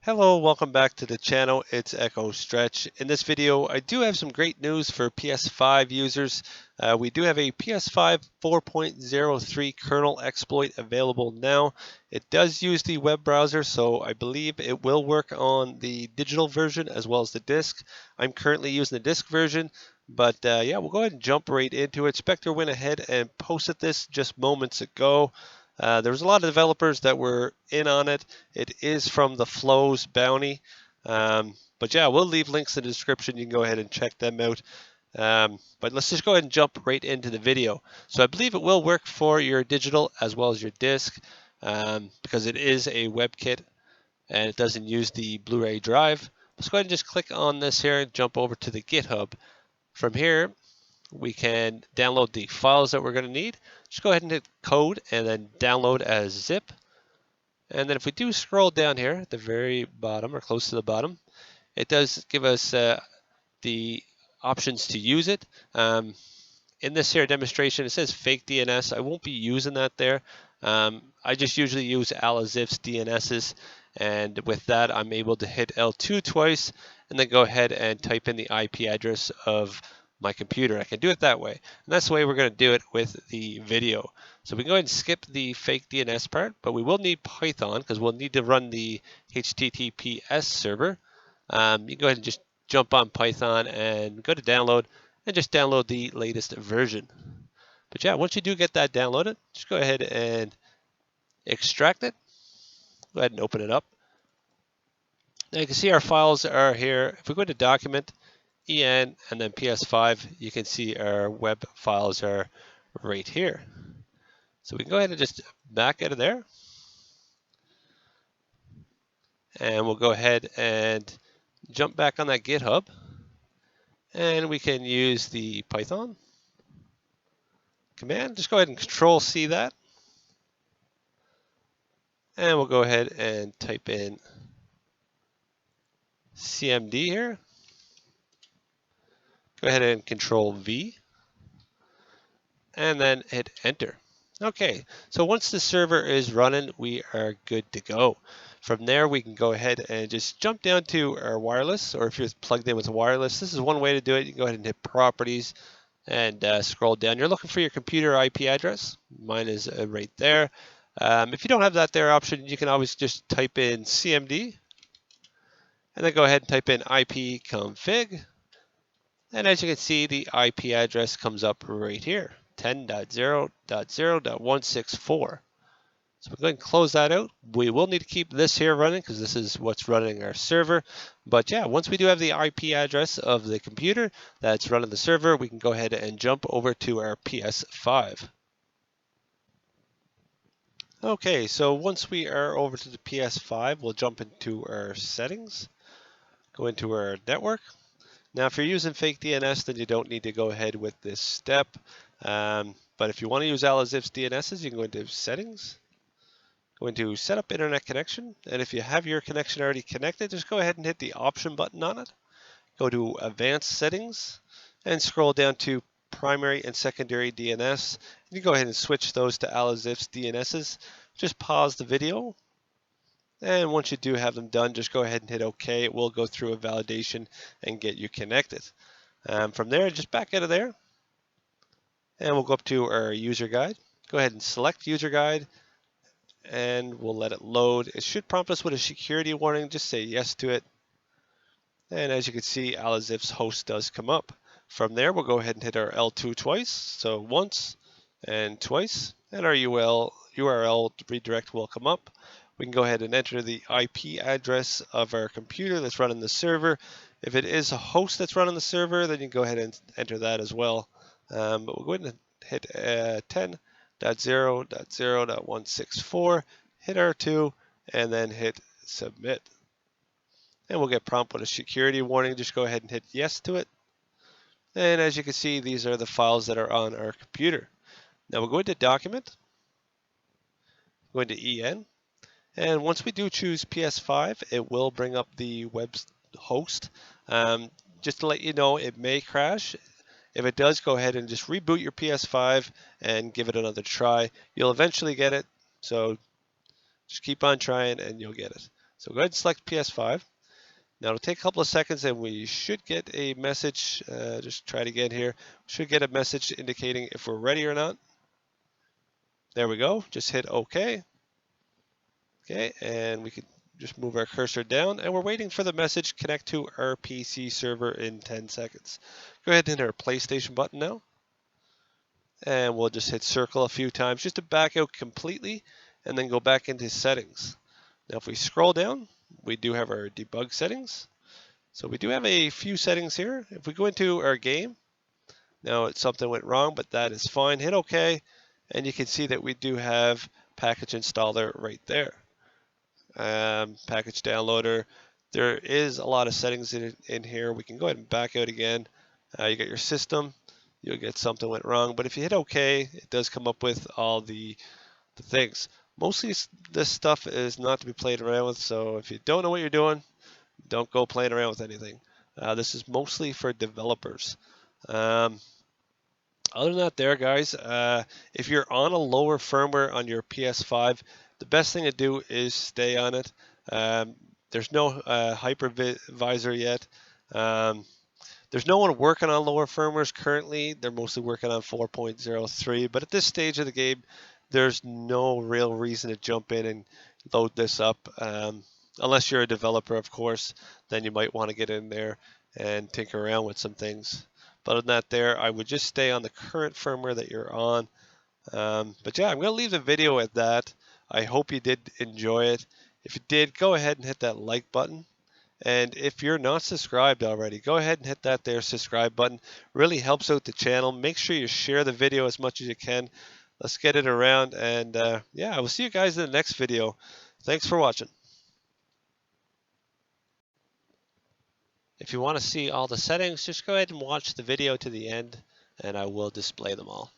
Hello, welcome back to the channel. It's Echo Stretch. In this video, I do have some great news for PS5 users. We do have a PS5 4.03 kernel exploit available now. It does use the web browser, so I believe it will work on the digital version as well as the disc. I'm currently using the disc version, but yeah, we'll go ahead and jump right into it. Spectre went ahead and posted this just moments ago. There was a lot of developers that were in on it. It is from the Flows Bounty. But yeah, we'll leave links in the description. You can go ahead and check them out. But let's just go ahead and jump right into the video. So I believe it will work for your digital as well as your disc because it is a WebKit and it doesn't use the Blu-ray drive. Let's go ahead and just click on this here and jump over to the GitHub. From here, we can download the files that we're going to need. Just go ahead and hit code and then download as zip. And then if we do scroll down here at the very bottom or close to the bottom, it does give us the options to use it. In this here demonstration, it says fake DNS. I won't be using that there. I just usually use Alazif's DNSs, and with that, I'm able to hit L2 twice and then go ahead and type in the IP address of my computer. I can do it that way, and that's the way we're going to do it with the video. So we can go ahead and skip the fake DNS part, but we will need Python because we'll need to run the HTTPS server. You can go ahead and just jump on Python and go to download and just download the latest version. But yeah, once you do get that downloaded, just go ahead and extract it. Go ahead and open it up. Now you can see our files are here. If we go to document, en, and then PS5, you can see our web files are right here. So we can go ahead and just back out of there. And we'll go ahead and jump back on that GitHub. And we can use the Python command. Just go ahead and Control C that. And we'll go ahead and type in CMD here. Go ahead and Control V. And then hit Enter. Okay, so once the server is running, we are good to go. From there, we can go ahead and just jump down to our wireless, or if you're plugged in with wireless, this is one way to do it. You can go ahead and hit Properties and scroll down. You're looking for your computer IP address. Mine is right there. If you don't have that there option, you can always just type in CMD and then go ahead and type in IP config. And as you can see, the IP address comes up right here, 10.0.0.164. So we're going to close that out. We will need to keep this here running because this is what's running our server. But yeah, once we do have the IP address of the computer that's running the server, we can go ahead and jump over to our PS5. Okay, so once we are over to the PS5, we'll jump into our settings, go into our network. Now, if you're using fake DNS, then you don't need to go ahead with this step. But if you want to use Alazif's DNSs, you can go into settings, go into set up internet connection. And if you have your connection already connected, just go ahead and hit the option button on it. Go to advanced settings and scroll down to primary and secondary DNS. You go ahead and switch those to Alazif's DNSs. Just pause the video. And once you do have them done, just go ahead and hit OK. It will go through a validation and get you connected. From there, just back out of there. And we'll go up to our user guide. Go ahead and select user guide. And we'll let it load. It should prompt us with a security warning. Just say yes to it. And as you can see, Alazif's host does come up. From there, we'll go ahead and hit our L2 twice. So once and twice. And our URL redirect will come up. We can go ahead and enter the IP address of our computer that's running the server. If it is a host that's running the server, then you can go ahead and enter that as well. But we'll go ahead and hit 10.0.0.164, hit R2, and then hit submit. And we'll get prompted with a security warning. Just go ahead and hit yes to it. And as you can see, these are the files that are on our computer. Now we'll go into document, go into EN. And once we do choose PS5, it will bring up the web host. Just to let you know, it may crash. If it does, go ahead and just reboot your PS5 and give it another try. You'll eventually get it, so just keep on trying and you'll get it. So go ahead and select PS5. Now it'll take a couple of seconds and we should get a message. Just try it again here. We should get a message indicating if we're ready or not. There we go. Just hit OK. Okay, and we can just move our cursor down, and we're waiting for the message connect to our PC server in 10 seconds. Go ahead and hit our PlayStation button now, and we'll just hit circle a few times just to back out completely, and then go back into settings. Now if we scroll down, we do have our debug settings. So we do have a few settings here. If we go into our game, now something went wrong, but that is fine. Hit OK, and you can see that we do have package installer right there. Package downloader. There is a lot of settings in here. We can go ahead and back out again. You got your system. You'll get something went wrong, but if you hit OK, it does come up with all the things. Mostly this stuff is not to be played around with, so if you don't know what you're doing, don't go playing around with anything. This is mostly for developers. Other than that there, guys, if you're on a lower firmware on your PS5, the best thing to do is stay on it. There's no hypervisor yet. There's no one working on lower firmwares currently. They're mostly working on 4.03, but at this stage of the game, there's no real reason to jump in and load this up. Unless you're a developer, of course, then you might want to get in there and tinker around with some things. But other than that there, I would just stay on the current firmware that you're on. But yeah, I'm going to leave the video at that. I hope you did enjoy it. If you did, go ahead and hit that like button. And if you're not subscribed already, go ahead and hit that there subscribe button. Really helps out the channel. Make sure you share the video as much as you can. Let's get it around. And yeah, I will see you guys in the next video. Thanks for watching. If you want to see all the settings, just go ahead and watch the video to the end, and I will display them all.